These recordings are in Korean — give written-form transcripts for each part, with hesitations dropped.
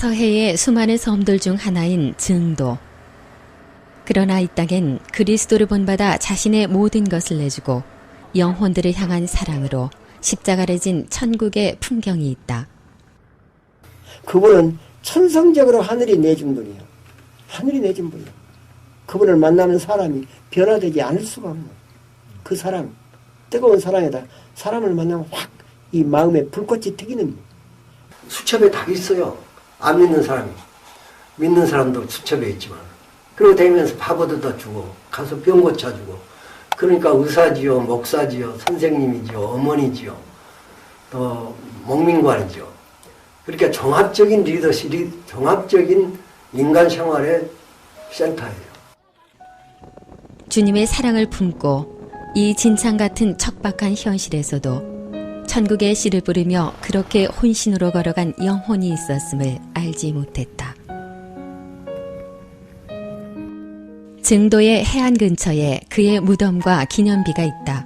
서해의 수많은 섬들 중 하나인 증도. 그러나 이 땅엔 그리스도를 본받아 자신의 모든 것을 내주고 영혼들을 향한 사랑으로 십자가를 진 천국의 풍경이 있다. 그분은 천성적으로 하늘이 내준 분이에요. 하늘이 내준 분이에요. 그분을 만나는 사람이 변화되지 않을 수가 없는 그 사랑, 뜨거운 사랑에다 사람을 만나면 확 이 마음에 불꽃이 튀기는. 수첩에 답이 있어요. 안 믿는 사람이. 믿는 사람도 수첩에 있지만. 그리고 다니면서 밥얻어다 주고 가서 병 고쳐주고. 그러니까 의사지요, 목사지요, 선생님이지요, 어머니지요, 또 목민관이지요. 그러니까 종합적인 리더십이 종합적인 인간 생활의 센터예요. 주님의 사랑을 품고 이 진창 같은 척박한 현실에서도 천국의 씨를 뿌리며 그렇게 혼신으로 걸어간 영혼이 있었음을 알지 못했다. 증도의 해안 근처에 그의 무덤과 기념비가 있다.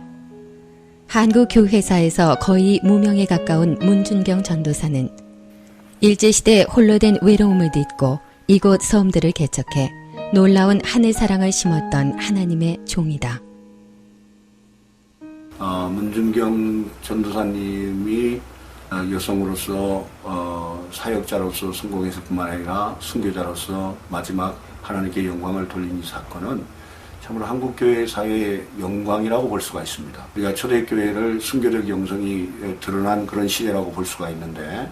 한국 교회사에서 거의 무명에 가까운 문준경 전도사는 일제시대 홀로 된 외로움을 딛고 이곳 섬들을 개척해 놀라운 하늘사랑을 심었던 하나님의 종이다. 문준경 전도사님이 여성으로서 사역자로서 성공했을 뿐만 아니라 순교자로서 마지막 하나님께 영광을 돌린 이 사건은 참으로 한국교회 사회의 영광이라고 볼 수가 있습니다. 우리가 초대교회를 순교적 영성이 드러난 그런 시대라고 볼 수가 있는데,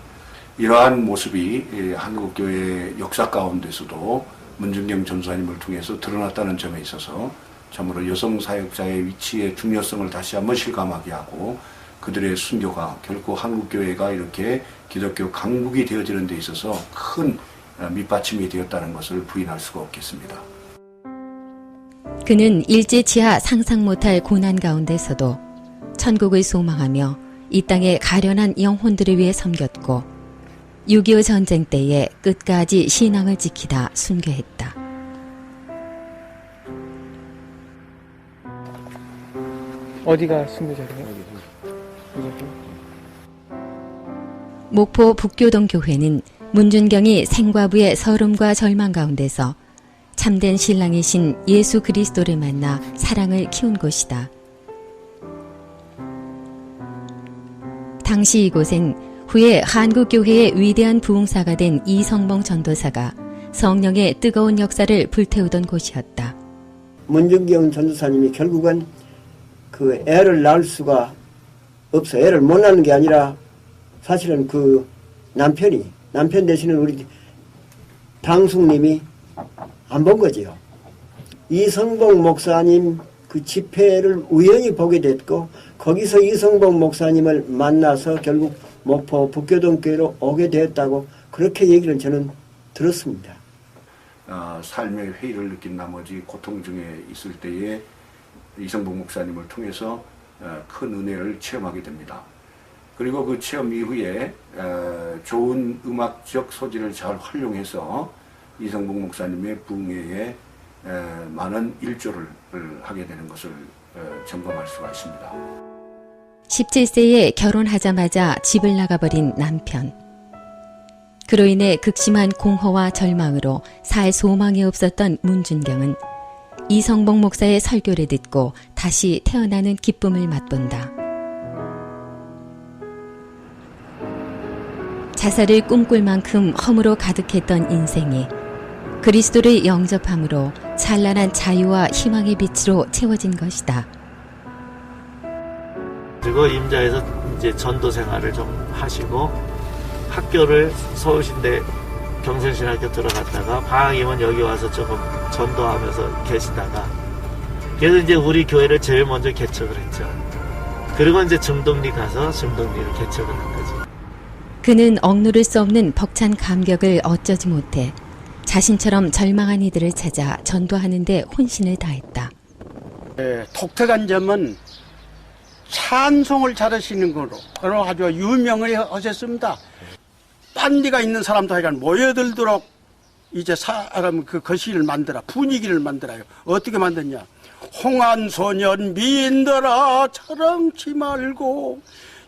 이러한 모습이 한국교회의 역사 가운데서도 문준경 전도사님을 통해서 드러났다는 점에 있어서 참으로 여성 사역자의 위치의 중요성을 다시 한번 실감하게 하고, 그들의 순교가 결코 한국교회가 이렇게 기독교 강국이 되어지는 데 있어서 큰 밑받침이 되었다는 것을 부인할 수가 없겠습니다. 그는 일제치하 상상 못할 고난 가운데서도 천국을 소망하며 이 땅의 가련한 영혼들을 위해 섬겼고 6.25 전쟁 때에 끝까지 신앙을 지키다 순교했다. 어디가 순교자예요? 목포 북교동 교회는 문준경이 생과 부의 서름과 절망 가운데서 참된 신랑이신 예수 그리스도를 만나 사랑을 키운 곳이다. 당시 이곳엔 후에 한국교회의 위대한 부흥사가 된 이성봉 전도사가 성령의 뜨거운 역사를 불태우던 곳이었다. 문준경 전도사님이 결국은 그 애를 낳을 수가 없어. 애를 못 낳는 게 아니라 사실은 그 남편 대신에 우리 방숙님이 안 본 거지요. 이성봉 목사님 그 집회를 우연히 보게 됐고, 거기서 이성봉 목사님을 만나서 결국 목포 북교동 교회로 오게 되었다고 그렇게 얘기를 저는 들었습니다. 삶의 회의를 느낀 나머지 고통 중에 있을 때에 이성봉 목사님을 통해서 큰 은혜를 체험하게 됩니다. 그리고 그 체험 이후에 좋은 음악적 소질을 잘 활용해서 이성봉 목사님의 부흥회에 많은 일조를 하게 되는 것을 점검할 수가 있습니다. 17세에 결혼하자마자 집을 나가버린 남편. 그로 인해 극심한 공허와 절망으로 살 소망이 없었던 문준경은 이성봉 목사의 설교를 듣고 다시 태어나는 기쁨을 맛본다. 자살을 꿈꿀 만큼 허무로 가득했던 인생이 그리스도를 영접함으로 찬란한 자유와 희망의 빛으로 채워진 것이다. 그리고 임자에서 이제 전도 생활을 좀 하시고 학교를 서울신대 경선신학교 들어갔다가 방학이면 여기 와서 조금 전도하면서 계시다가, 그래서 이제 우리 교회를 제일 먼저 개척을 했죠. 그리고 이제 증동리 가서 증동리를 개척을 한 거지. 그는 억누를 수 없는 벅찬 감격을 어쩌지 못해 자신처럼 절망한 이들을 찾아 전도하는 데 혼신을 다했다. 독특한 점은 찬송을 잘하시는 거로 아주 유명을 하셨습니다. 빤디가 있는 사람도 하여간 모여들도록 이제 사람 그 거시를 만들어, 분위기를 만들어요. 어떻게 만드냐? 홍한 소년 미인들아 차랑치 말고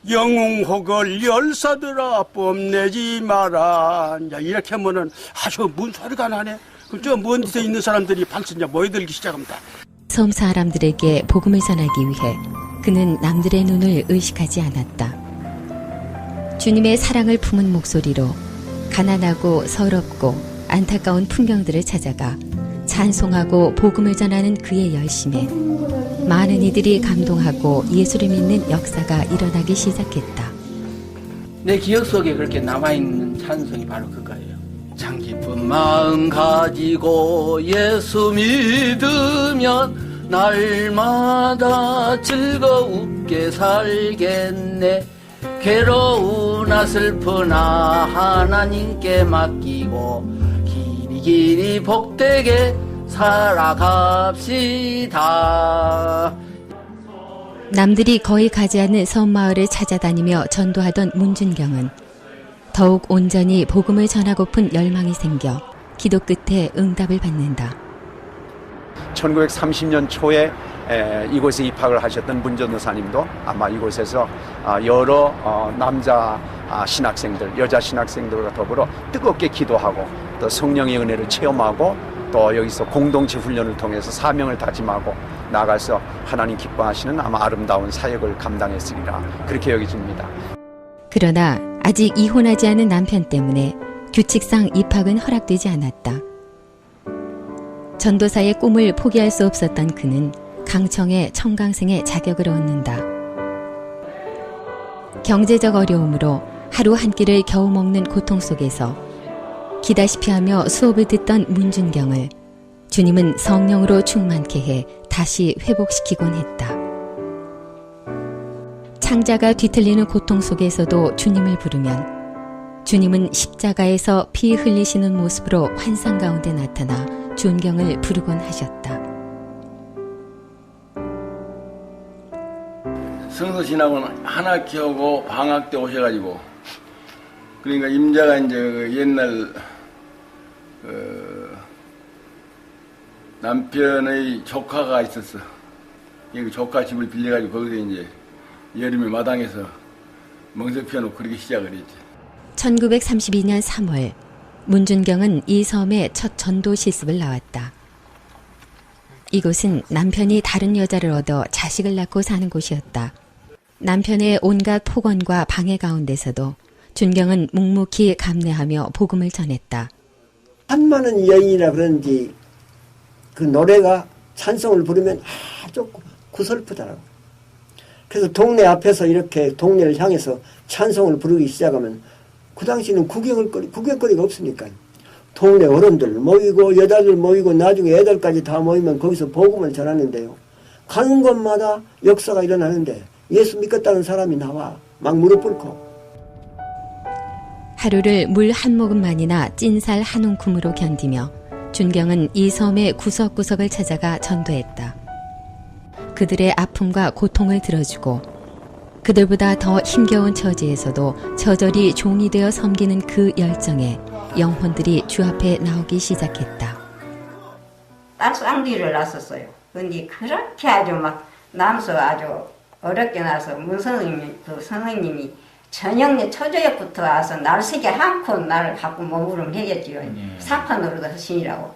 영웅혹을 열사들아 뽐내지 마라. 이제 이렇게 하면은 아주 뭔 소리가 나네. 그럼 저 먼 데서 있는 사람들이 벌써 이제 모여들기 시작합니다. 섬 사람들에게 복음을 전하기 위해 그는 남들의 눈을 의식하지 않았다. 주님의 사랑을 품은 목소리로 가난하고 서럽고 안타까운 풍경들을 찾아가 찬송하고 복음을 전하는 그의 열심에 많은 이들이 감동하고 예수를 믿는 역사가 일어나기 시작했다. 내 기억 속에 그렇게 남아있는 찬송이 바로 그거예요. 참 기쁜 마음 가지고 예수 믿으면 날마다 즐거우게 살겠네. 괴로우나 슬프나 하나님께 맡기고 길이 복되게 살아갑시다. 남들이 거의 가지 않는 섬마을을 찾아다니며 전도하던 문준경은 더욱 온전히 복음을 전하고픈 열망이 생겨 기도 끝에 응답을 받는다. 1930년 초에 이곳에 입학을 하셨던 문 전도사님도 아마 이곳에서 여러 남자 신학생들, 여자 신학생들과 더불어 뜨겁게 기도하고 또 성령의 은혜를 체험하고 또 여기서 공동체 훈련을 통해서 사명을 다짐하고 나가서 하나님 기뻐하시는 아마 아름다운 사역을 감당했으리라 그렇게 여겨집니다. 그러나 아직 이혼하지 않은 남편 때문에 규칙상 입학은 허락되지 않았다. 전도사의 꿈을 포기할 수 없었던 그는 강청의 청강생의 자격을 얻는다. 경제적 어려움으로 하루 한 끼를 겨우 먹는 고통 속에서 기다시피 하며 수업을 듣던 문준경을 주님은 성령으로 충만케 해 다시 회복시키곤 했다. 창자가 뒤틀리는 고통 속에서도 주님을 부르면 주님은 십자가에서 피 흘리시는 모습으로 환상 가운데 나타나 준경을 부르곤 하셨다. 성서신학은 한 학기하고 방학 때 오셔가지고 그러니까 임자가 이제 그 옛날 남편의 조카가 있었어. 그 조카 집을 빌려가지고 거기서 이제 여름에 마당에서 멍석 펴놓고 그렇게 시작을 했지. 1932년 3월 문준경은 이 섬에 첫 전도 실습을 나왔다. 이곳은 남편이 다른 여자를 얻어 자식을 낳고 사는 곳이었다. 남편의 온갖 폭언과 방해 가운데서도 준경은 묵묵히 감내하며 복음을 전했다. 한 많은 여인이라 그런지 그 노래가 찬송을 부르면 아주 구설프더라고. 그래서 동네 앞에서 이렇게 동네를 향해서 찬송을 부르기 시작하면 그 당시는 구경거리가 없으니까 동네 어른들 모이고 여자들 모이고 나중에 애들까지 다 모이면 거기서 복음을 전하는데요. 가는 곳마다 역사가 일어나는데 예수 믿겠다는 사람이 나와 막 무릎 꿇고. 하루를 물 한 모금만이나 찐살 한 움큼으로 견디며 준경은 이 섬의 구석구석을 찾아가 전도했다. 그들의 아픔과 고통을 들어주고 그들보다 더 힘겨운 처지에서도 저절히 종이 되어 섬기는 그 열정에 영혼들이 주 앞에 나오기 시작했다. 딸 쌍둥이를 낳았었어요. 근데 그렇게 아주 막 남서 아주 어렵게 나서 문 선생님이 저녁에 초저녁부터 와서 날 새게 않고 나를 갖고 몸부림 해겠지요. 사판으로도 하시니라고.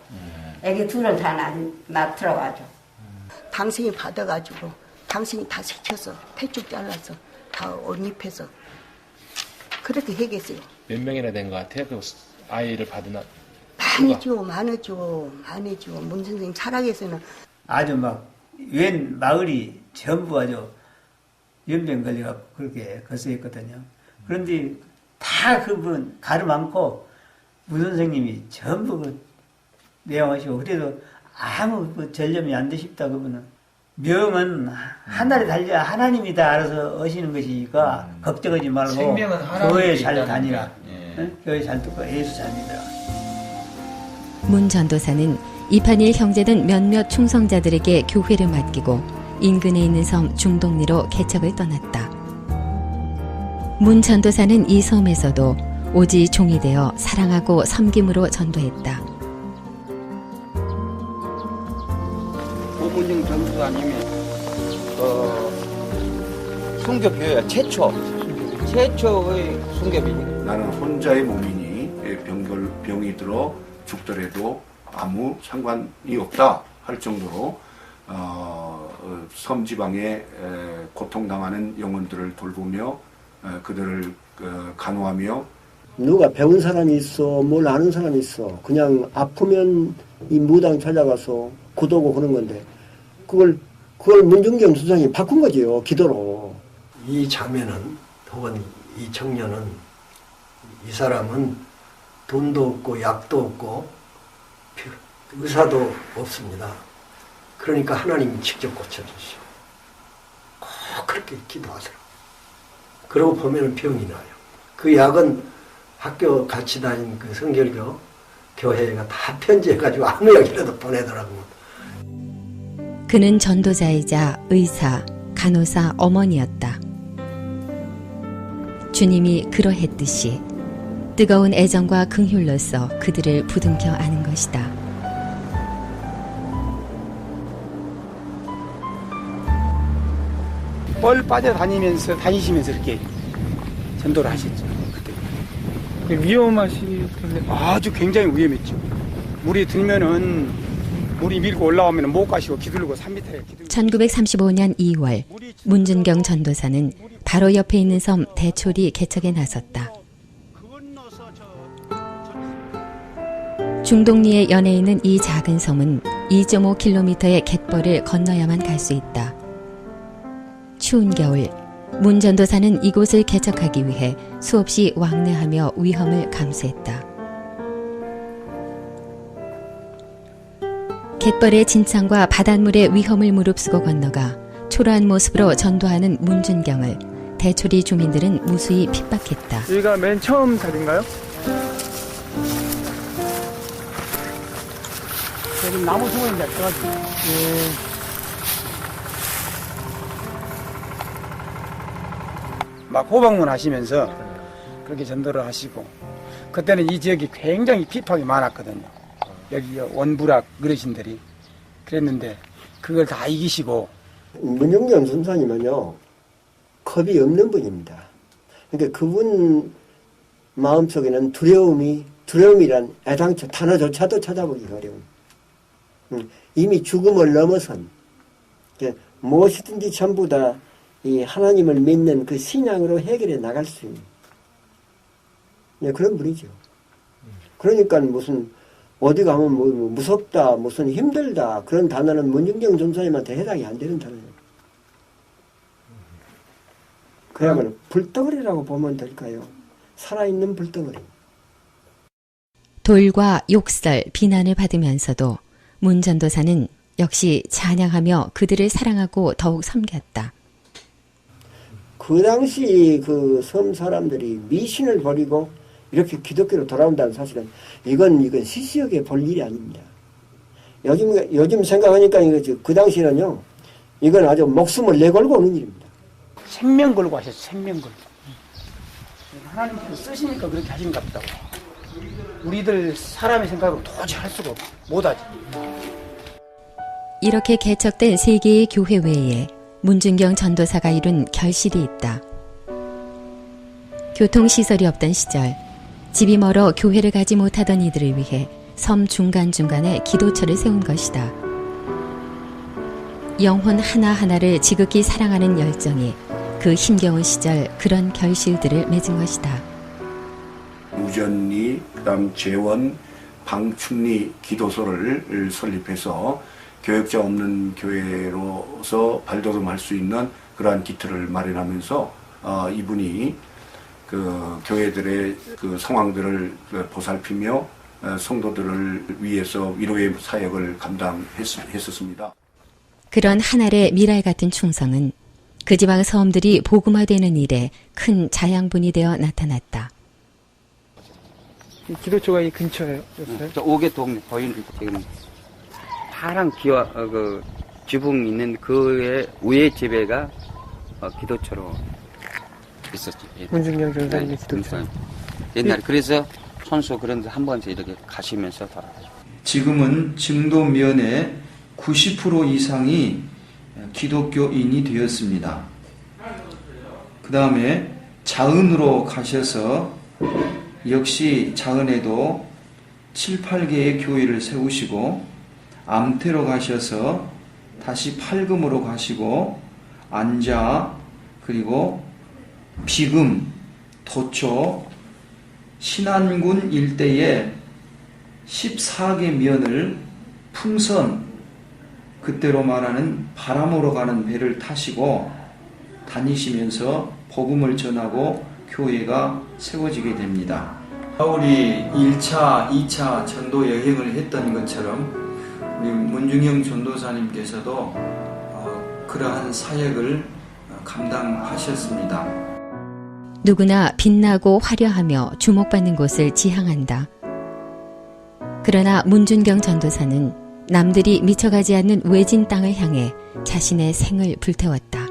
애기 둘을 다 낳더라고 아주. 당신이 받아가지고 당신이 다 새겨서 폐쭉 잘라서 다 옷 입혀서 그렇게 해겠어요. 몇 명이나 된 것 같아요? 그 아이를 받은 많았죠. 문 선생님 차락에서는 아주 막 웬 마을이 전부 아주 연병 걸려갖고 그렇게 거세했거든요. 그런데 다 그분 가름안고 문 선생님이 전부 내용하시고 그래도 아무 전념이 안 되십다. 그분은 명은 하늘에 달려 하나님이다 알아서 하시는 것이니까 걱정하지 말고 교회 잘 다니라. 응? 교회 잘 듣고 예수 잘 믿으라. 문 전도사는 이판일 형제등 몇몇 충성자들에게 교회를 맡기고 인근에 있는 섬 중동리로 개척을 떠났다. 문 전도사는 이 섬에서도 오직 종이 되어 사랑하고 섬김으로 전도했다. 오문영 전도사님이 순교교회 최초 최초의 순교민이거든요. 나는 혼자의 몸이니 병이 들어 죽더라도 아무 상관이 없다 할 정도로 섬 지방에 고통당하는 영혼들을 돌보며 그들을 간호하며. 누가 배운 사람이 있어, 뭘 아는 사람이 있어. 그냥 아프면 이 무당 찾아가서 구도고 그런 건데 그걸 문준경 수장이 바꾼 거지요, 기도로. 이 자매는 혹은 이 청년은, 이 사람은 돈도 없고 약도 없고 의사도 없습니다. 그러니까 하나님이 직접 고쳐주시오. 꼭 그렇게 기도하더라고요. 그러고 보면은 병이 나요. 그 약은 학교 같이 다닌 그 성결교 교회가 다 편지해가지고 아무 약이라도 보내더라고요. 그는 전도자이자 의사, 간호사 어머니였다. 주님이 그러했듯이 뜨거운 애정과 긍휼로서 그들을 부둥켜 안은 것이다. 뻘 빠져 다니시면서 이렇게 전도를 하셨죠. 그때. 위험하시 텐데. 아주 굉장히 위험했죠. 물이 들면은, 물이 밀고 올라오면 못 가시고 기들고 3m에 기들고. 1935년 2월 문준경 전도사는 바로 옆에 있는 섬 대초리 개척에 나섰다. 중동리에 연해 있는 이 작은 섬은 2.5km의 갯벌을 건너야만 갈 수 있다. 추운 겨울 문 전도사는 이곳을 개척하기 위해 수없이 왕래하며 위험을 감수했다. 갯벌의 진창과 바닷물의 위험을 무릅쓰고 건너가 초라한 모습으로 전도하는 문준경을 대초리 주민들은 무수히 핍박했다. 여기가 맨 처음 자리인가요? 여기 나무 숨어 있는 데 있어가지고. 막 호박문 하시면서 그렇게 전도를 하시고, 그때는 이 지역이 굉장히 핍박이 많았거든요. 여기 원부락 어르신들이. 그랬는데 그걸 다 이기시고. 문준경 선사님은요, 겁이 없는 분입니다. 그러니까 그분 마음속에는 두려움이란 애당초 단어조차도 찾아보기 어려운, 이미 죽음을 넘어선, 무엇이든지 전부 다 이 하나님을 믿는 그 신앙으로 해결해 나갈 수 있는, 그런 분이죠. 그러니까 무슨 어디 가면 뭐 무섭다, 무슨 힘들다, 그런 단어는 문준경 전사님한테 해당이 안 되는 단어예요. 그야말로 불덩어리라고 보면 될까요? 살아있는 불덩어리. 돌과 욕설, 비난을 받으면서도 문 전도사는 역시 찬양하며 그들을 사랑하고 더욱 섬겼다. 그 당시 그 섬 사람들이 미신을 버리고 이렇게 기독교로 돌아온다는 사실은 이건 시시하게 볼 일이 아닙니다. 요즘 생각하니까 그 당시는요, 이건 아주 목숨을 내걸고 오는 일입니다. 생명 걸고 하셨죠. 생명 걸고. 하나님께서 쓰시니까 그렇게 하신가 보다. 우리들 사람의 생각으로 도저히 할 수가 없어. 못하지. 이렇게 개척된 세 개의 교회 외에 문준경 전도사가 이룬 결실이 있다. 교통시설이 없던 시절 집이 멀어 교회를 가지 못하던 이들을 위해 섬 중간중간에 기도처를 세운 것이다. 영혼 하나하나를 지극히 사랑하는 열정이 그 힘겨운 시절 그런 결실들을 맺은 것이다. 우전리, 그다음 재원, 방충리 기도소를 설립해서 교역자 없는 교회로서 발돋움할 수 있는 그러한 기틀을 마련하면서 이분이 그 교회들의 그 상황들을 보살피며 성도들을 위해서 위로의 사역을 감당했었습니다. 그런 하늘의 미랄 같은 충성은 그 지방 섬들이 복음화되는 일에 큰 자양분이 되어 나타났다. 이 기도처가 이 근처에요? 저 오개동 보이는 지금 파란 그 지붕 있는 그의 위에 집에가 기도처로 있었지. 문준경 전사님의 기도처. 옛날에 그래서 선수 그런 데 한 번씩 이렇게 가시면서 돌아가시고. 지금은 증도면의 90% 이상이 기독교인이 되었습니다. 그 다음에 자은으로 가셔서 역시 자은에도 7, 8개의 교회를 세우시고 암태로 가셔서 다시 팔금으로 가시고 안자 그리고 비금, 도초, 신안군 일대에 14개 면을 풍선 그때로 말하는 바람으로 가는 배를 타시고 다니시면서 복음을 전하고 교회가 세워지게 됩니다. 바울이 1차, 2차 전도 여행을 했던 것처럼 우리 문중영 전도사님께서도 그러한 사역을 감당하셨습니다. 누구나 빛나고 화려하며 주목받는 곳을 지향한다. 그러나 문준경 전도사는 남들이 미쳐가지 않는 외진 땅을 향해 자신의 생을 불태웠다.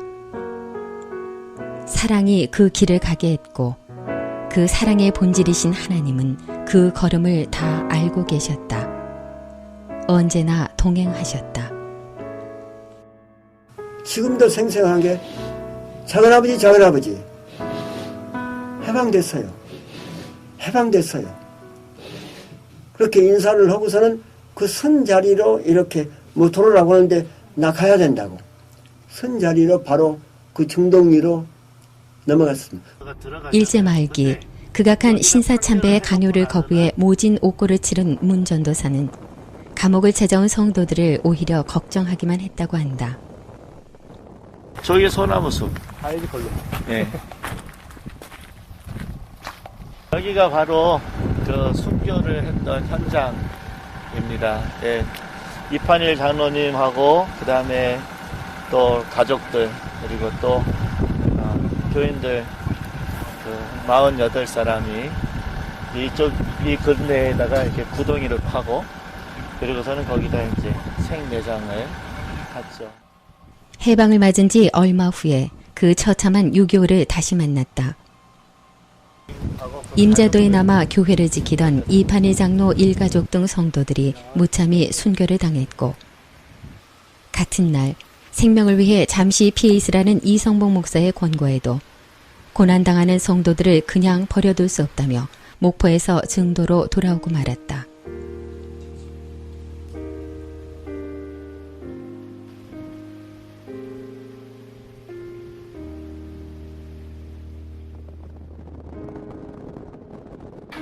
사랑이 그 길을 가게 했고 그 사랑의 본질이신 하나님은 그 걸음을 다 알고 계셨다. 언제나 동행하셨다. 지금도 생생한 게 작은아버지 해방됐어요. 해방됐어요. 그렇게 인사를 하고서는 그 선 자리로 이렇게 뭐 돌아오라고 하는데 나 가야 된다고. 선 자리로 바로 그 중동리로 넘어갔습니다. 일제 말기 극악한 신사참배의 강요를 거부해 모진 옥고를 치른 문 전도사는 감옥을 찾아온 성도들을 오히려 걱정하기만 했다고 한다. 저기 소나무 숲. 알지 걸로. 예. 여기가 바로 그 순교를 했던 현장입니다. 예. 이판일 장로님하고 그 다음에 또 가족들 그리고 또 교인들 그 48사람이 이 근내에다가 이렇게 구덩이를 파고 그리고서는 거기다 이제 생내장을 갔죠. 해방을 맞은 지 얼마 후에 그 처참한 6.25를 다시 만났다. 임자도에 남아 교회를 지키던 이판일 장로 일가족 등 성도들이 무참히 순교를 당했고 같은 날 생명을 위해 잠시 피해 있으라는 이성복 목사의 권고에도 고난당하는 성도들을 그냥 버려둘 수 없다며 목포에서 증도로 돌아오고 말았다.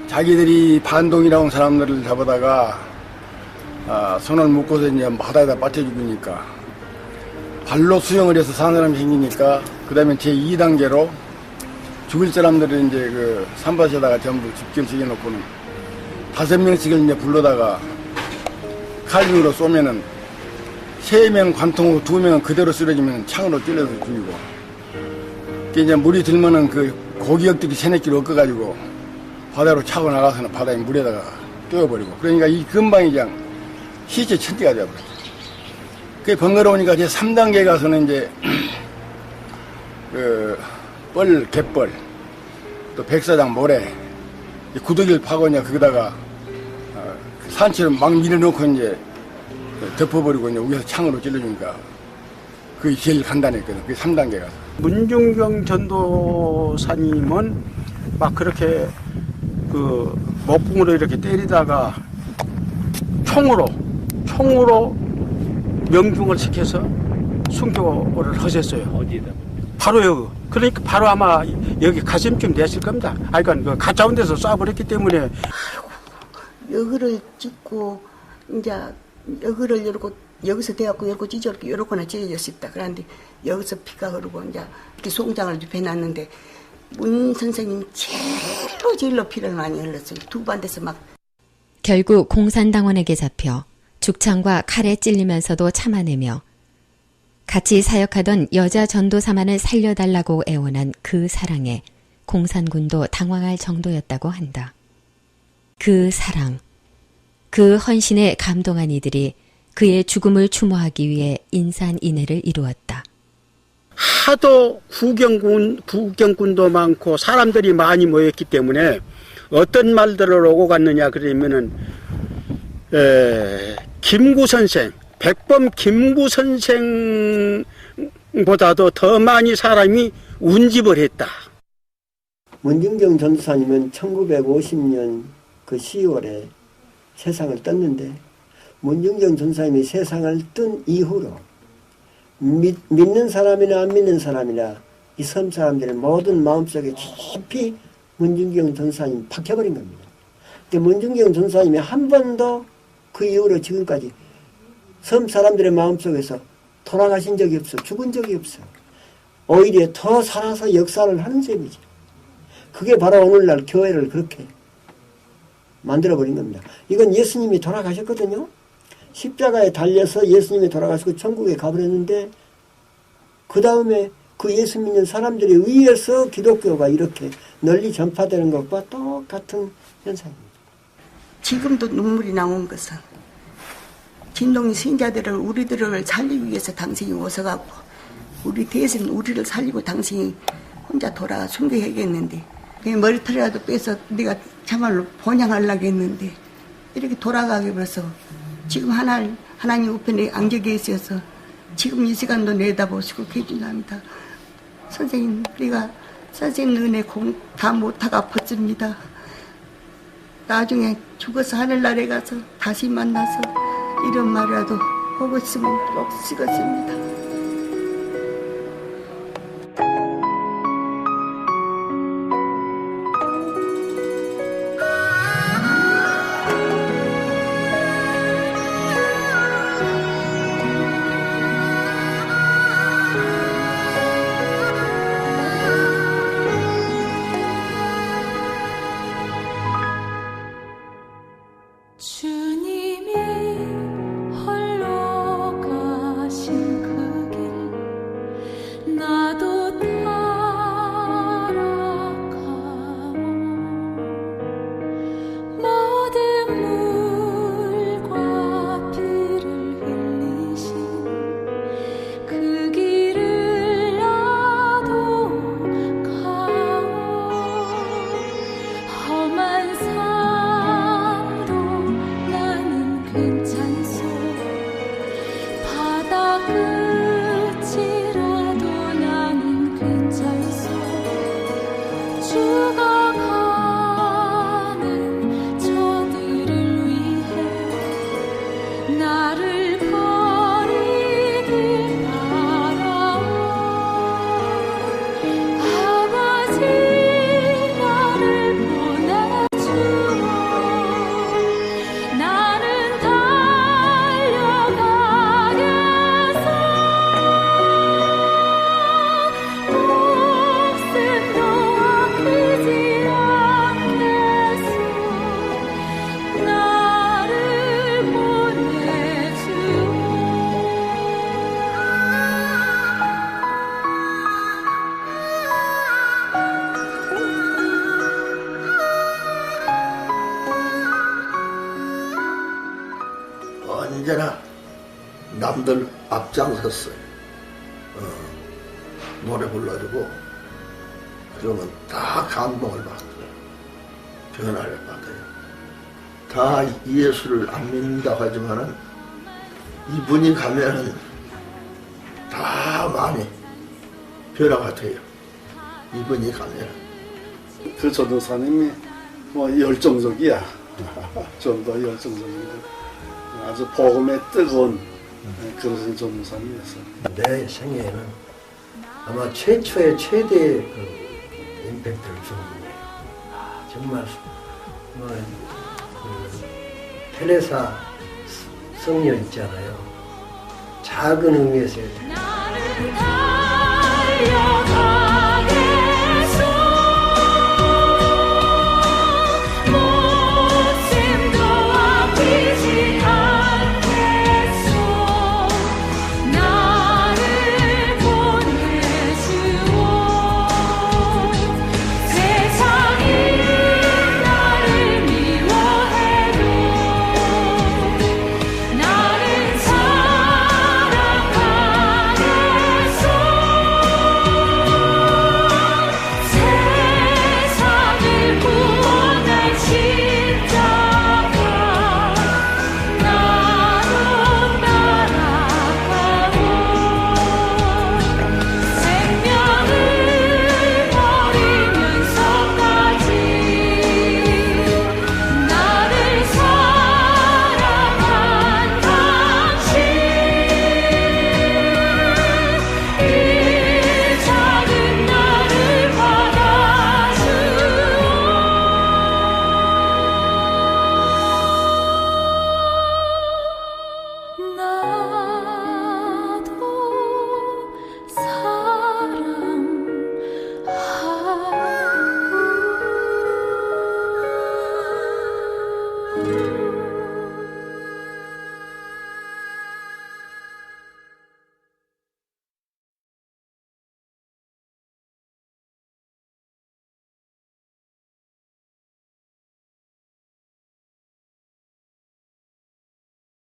자기들이 반동이라는 사람들을 잡아다가 손을 묶어서 이제 바다에다 빠져 죽이니까 발로 수영을 해서 사는 사람이 생기니까 그 다음에 제2단계로 죽을 사람들을 이제 그 산밭에다가 전부 집결시켜 놓고는 5명씩을 이제 불러다가 칼등으로 쏘면은 3명 관통으로 2명은 그대로 쓰러지면 창으로 찔러서 죽이고 이제 물이 들면은 그 고기역들이 3-4끼를 엮어가지고 바다로 차고 나가서는 바다에 물에다가 띄워버리고 그러니까 이 근방이 그냥 시체 천지가 되어버렸어요. 그게 번거로우니까 이제 3단계 가서는 이제 그 갯벌 또 백사장 모래 구더기를 파고 이제 거기다가 산처럼 막 밀어놓고 이제 덮어버리고 이제 위에서 창으로 찔러주니까 그게 제일 간단했거든. 그게 3단계 가서. 문중경 전도사님은 막 그렇게 그 목궁으로 이렇게 때리다가 총으로 명중을 시켜서 순교를 하셨어요. 어디에다? 바로 여기. 그러니까 바로 아마 여기 가슴쯤 됐을 겁니다. 그러니까 그 가짜운 데서 쏴버렸기 때문에. 여기를 찍고 이제 여기를 열고 여기서 대갖고 열고 찢어놓고 요렇게나 찢어졌습니다. 그런데 여기서 피가 흐르고 이제 이렇게 송장을 입혀놨는데 문 선생님 제일로 피를 많이 흘렸어요. 2반대서 막. 결국 공산당원에게 잡혀 죽창과 칼에 찔리면서도 참아내며 같이 사역하던 여자 전도사만을 살려달라고 애원한 그 사랑에 공산군도 당황할 정도였다고 한다. 그 사랑, 그 헌신에 감동한 이들이 그의 죽음을 추모하기 위해 인산인해를 이루었다. 하도 구경꾼도 많고 사람들이 많이 모였기 때문에 어떤 말들을 오고 갔느냐 그러면은 김구 선생, 백범 김구 선생보다도 더 많이 사람이 운집을 했다. 문중경 전도사님은 1950년 그 10월에 세상을 떴는데 문중경 전도사님이 세상을 뜬 이후로 믿는 사람이나 안 믿는 사람이나 이 섬 사람들의 모든 마음속에 깊이 문중경 전도사님이 박혀버린 겁니다. 근데 문중경 전도사님이 한 번도 그 이후로 지금까지 섬 사람들의 마음속에서 돌아가신 적이 없어. 죽은 적이 없어. 오히려 더 살아서 역사를 하는 셈이지. 그게 바로 오늘날 교회를 그렇게 만들어버린 겁니다. 이건 예수님이 돌아가셨거든요. 십자가에 달려서 예수님이 돌아가시고 천국에 가버렸는데 그 다음에 그 예수 믿는 사람들에 의해서 기독교가 이렇게 널리 전파되는 것과 똑같은 현상입니다. 지금도 눈물이 나온 것은 진동이 신자들을 우리들을 살리기 위해서 당신이 오셔갖고 우리 대신 우리를 살리고 당신이 혼자 돌아가 순교해야겠는데 그냥 머리털이라도 빼서 네가 참말로 번양하려고 했는데 이렇게 돌아가게 벌써 지금 하나님 우편에 안겨 계셔서 지금 이 시간도 내다보시고 계신답니다. 선생님, 우리가 선생님 은혜 다 못하고 아팠습니다. 나중에 죽어서 하늘나라에 가서 다시 만나서 이런 말이라도 하고 있으면 꼭 쓰겠습니다. 주님이 홀로 가신 그 길 나도 따라가오 모든 물과 피를 흘리신 그 길을 나도 가오 험한 괜찮소 바다 끝이라도 나는 괜찮소 죽어가는 저들을 위해 나를 버리길 바라오 아버지 나를 보내주오 나는 언제나 남들 앞장섰어요. 노래 불러주고 그러면 다 감동을 받고요. 변화를 받아요. 다 예수를 안 믿는다고 하지만은 이분이 가면은 다 마음이 변화가 돼요. 이분이 가면. 그 전도사님이 뭐 열정적이야. 좀 더 열정적이고 아주 복음에 뜨거운 그런 전도사님이었어요. 내 생애에는 아마 최초의 최대의 그 임팩트를 준 분이에요. 정말 그 테레사 성녀 있잖아요. 작은 의미에서